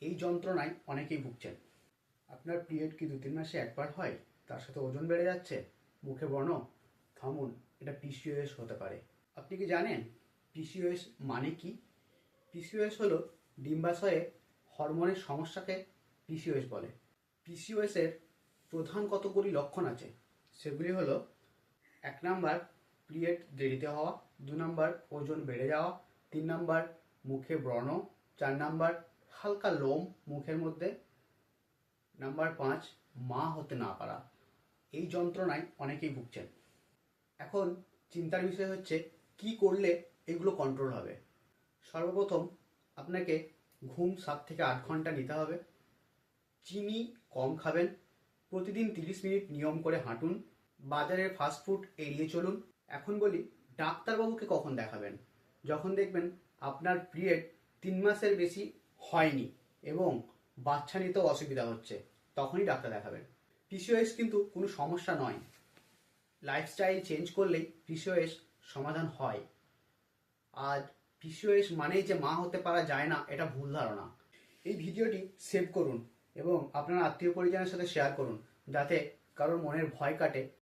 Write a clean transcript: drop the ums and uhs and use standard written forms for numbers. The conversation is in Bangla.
এই যন্ত্রণায় অনেকেই ভুগছেন। আপনার পিরিয়ড কি 2-3 মাসে একবার হয়? তার সাথে ওজন বেড়ে যাচ্ছে, মুখে ব্রণ? থামুন, এটা পিসিওএস হতে পারে। আপনি কি জানেন পিসিওএস মানে কি? পিসিওএস হলো ডিম্বাশয়ে হরমোনের সমস্যাকে পিসিওএস বলে। পিসিওএস এর প্রধান কতগুলি লক্ষণ আছে, সেগুলি হলো: 1 নাম্বার পিরিয়ড দেরিতে হওয়া, 2 নাম্বার ওজন বেড়ে যাওয়া, 3 নাম্বার মুখে ব্রণ, 4 নাম্বার হালকা লোম মুখের মধ্যে, নাম্বার 5 মা হতে না পারা। এই যন্ত্রণায় অনেকেই ভুগছেন। এখন চিন্তার বিষয় হচ্ছে কি করলে এগুলো কন্ট্রোল হবে। সর্বপ্রথম আপনাকে ঘুম 7 থেকে 8 ঘন্টা নিতে হবে। চিনি কম খাবেন। প্রতিদিন 30 মিনিট নিয়ম করে হাঁটুন। বাজারের ফাস্টফুড এড়িয়ে চলুন। এখন বলি, ডাক্তারবাবুকে কখন দেখাবেন? যখন দেখবেন আপনার পিরিয়ড 3 মাসের বেশি হয়নি এবং বাচ্চা নিতেও অসুবিধা হচ্ছে, তখনই ডাক্তার দেখাবেন। পিসিওএস কিন্তু কোনো সমস্যা নয়, লাইফস্টাইল চেঞ্জ করলেই পিসিওএস সমাধান হয়। আর পিসিওএস মানেই যে মা হতে পারা যায় না, এটা ভুল ধারণা। এই ভিডিওটি সেভ করুন এবং আপনার আত্মীয় পরিজনের সাথে শেয়ার করুন, যাতে কারোর মনের ভয় কাটে